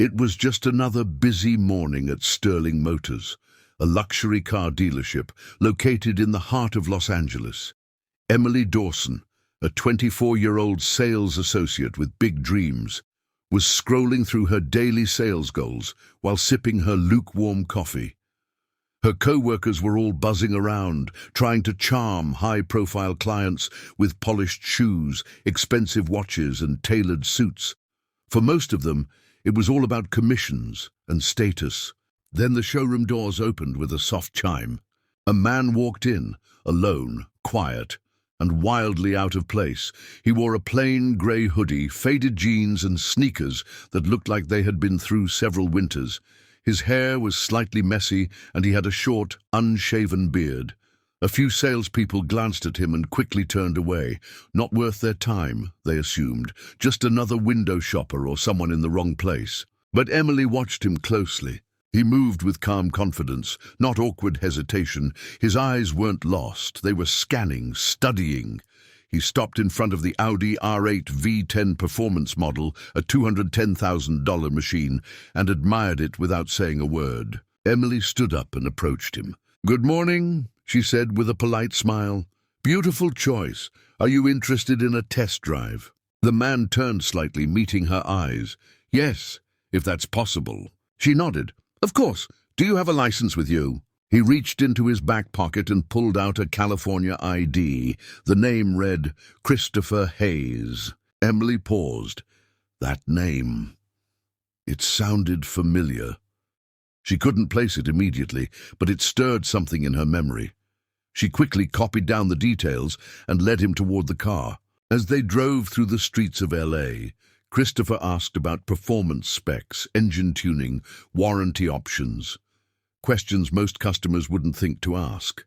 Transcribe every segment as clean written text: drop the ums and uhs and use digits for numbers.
It was just another busy morning at Sterling Motors, a luxury car dealership located in the heart of Los Angeles. Emily Dawson, a 24-year-old sales associate with big dreams, was scrolling through her daily sales goals while sipping her lukewarm coffee. Her co-workers were all buzzing around, trying to charm high-profile clients with polished shoes, expensive watches, and tailored suits. For most of them, it was all about commissions and status. Then the showroom doors opened with a soft chime. A man walked in, alone, quiet, and wildly out of place. He wore a plain grey hoodie, faded jeans, and sneakers that looked like they had been through several winters. His hair was slightly messy, and he had a short, unshaven beard. A few salespeople glanced at him and quickly turned away. Not worth their time, they assumed. Just another window shopper or someone in the wrong place. But Emily watched him closely. He moved with calm confidence, not awkward hesitation. His eyes weren't lost. They were scanning, studying. He stopped in front of the Audi R8 V10 performance model, a $210,000 machine, and admired it without saying a word. Emily stood up and approached him. "Good morning," she said with a polite smile. "Beautiful choice. Are you interested in a test drive?" The man turned slightly, meeting her eyes. "Yes, if that's possible." She nodded. "Of course. Do you have a license with you?" He reached into his back pocket and pulled out a California ID. The name read Christopher Hayes. Emily paused. That name. It sounded familiar. She couldn't place it immediately, but it stirred something in her memory. She quickly copied down the details and led him toward the car. As they drove through the streets of L.A., Christopher asked about performance specs, engine tuning, warranty options. Questions most customers wouldn't think to ask.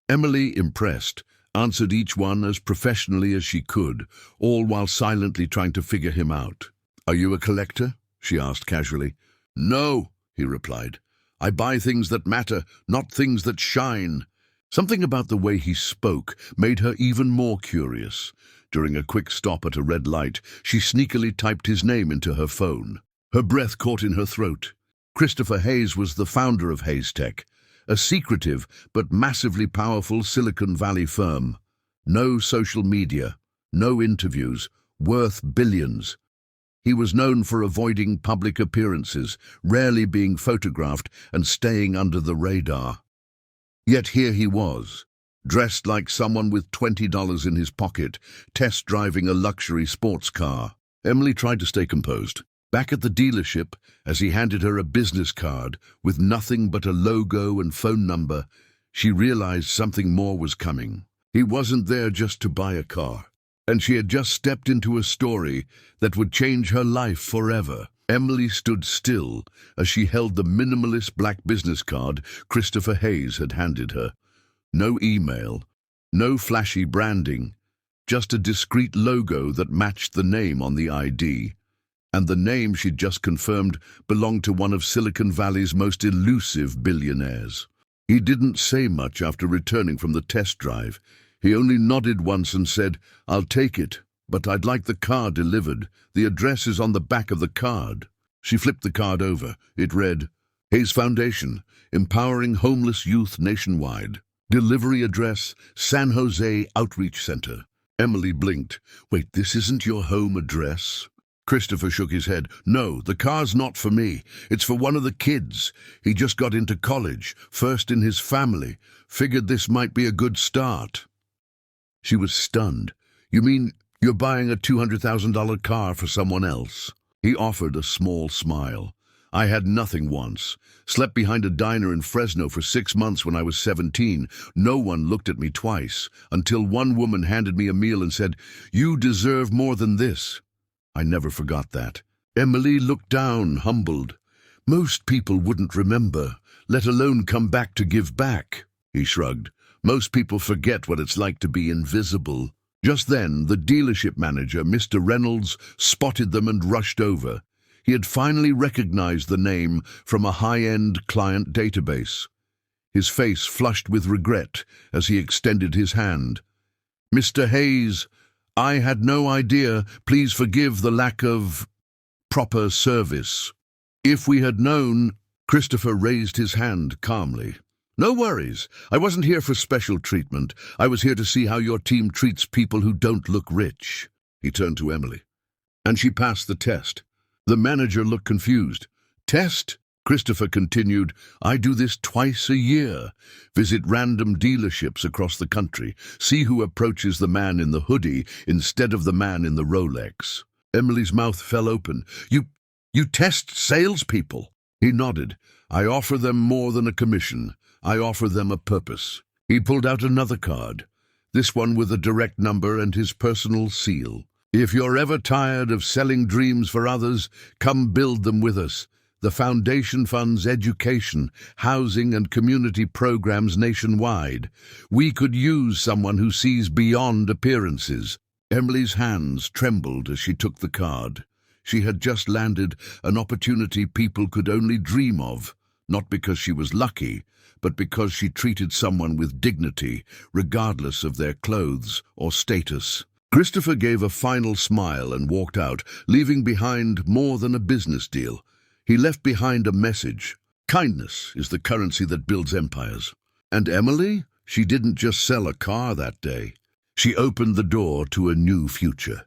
Emily, impressed, answered each one as professionally as she could, all while silently trying to figure him out. "Are you a collector?" she asked casually. "No," he replied. "I buy things that matter, not things that shine." Something about the way he spoke made her even more curious. During a quick stop at a red light, she sneakily typed his name into her phone. Her breath caught in her throat. Christopher Hayes was the founder of Hayes Tech, a secretive but massively powerful Silicon Valley firm. No social media, no interviews, worth billions. He was known for avoiding public appearances, rarely being photographed and staying under the radar. Yet here he was, dressed like someone with $20 in his pocket, test-driving a luxury sports car. Emily tried to stay composed. Back at the dealership, as he handed her a business card with nothing but a logo and phone number, she realized something more was coming. He wasn't there just to buy a car, and she had just stepped into a story that would change her life forever. Emily stood still as she held the minimalist black business card Christopher Hayes had handed her. No email, no flashy branding, just a discreet logo that matched the name on the ID. And the name she'd just confirmed belonged to one of Silicon Valley's most elusive billionaires. He didn't say much after returning from the test drive. He only nodded once and said, "I'll take it, but I'd like the car delivered. The address is on the back of the card." She flipped the card over. It read, "Hayes Foundation, empowering homeless youth nationwide. Delivery address, San Jose Outreach Center." Emily blinked. "Wait, this isn't your home address?" Christopher shook his head. "No, the car's not for me. It's for one of the kids. He just got into college, first in his family. Figured this might be a good start." She was stunned. "You mean you're buying a $200,000 car for someone else?" He offered a small smile. "I had nothing once. Slept behind a diner in Fresno for 6 months when I was 17. No one looked at me twice, until one woman handed me a meal and said, 'You deserve more than this.' I never forgot that." Emily looked down, humbled. "Most people wouldn't remember, let alone come back to give back." He shrugged. "Most people forget what it's like to be invisible." Just then, the dealership manager, Mr. Reynolds, spotted them and rushed over. He had finally recognized the name from a high-end client database. His face flushed with regret as he extended his hand. "Mr. Hayes, I had no idea. Please forgive the lack of..." proper service. If we had known, Christopher raised his hand calmly. No worries. I wasn't here for special treatment. I was here to see how your team treats people who don't look rich. He turned to Emily. And she passed the test. The manager looked confused. Test? Christopher continued, I do this twice a year. Visit random dealerships across the country. See who approaches the man in the hoodie instead of the man in the Rolex. Emily's mouth fell open. You test salespeople? He nodded. I offer them more than a commission. I offer them a purpose. He pulled out another card, this one with a direct number and his personal seal. If you're ever tired of selling dreams for others, come build them with us. The foundation funds education, housing and community programs nationwide. We could use someone who sees beyond appearances. Emily's hands trembled as she took the card. She had just landed an opportunity people could only dream of, not because she was lucky, but because she treated someone with dignity, regardless of their clothes or status. Christopher gave a final smile and walked out, leaving behind more than a business deal. He left behind a message. Kindness is the currency that builds empires. And Emily? She didn't just sell a car that day. She opened the door to a new future.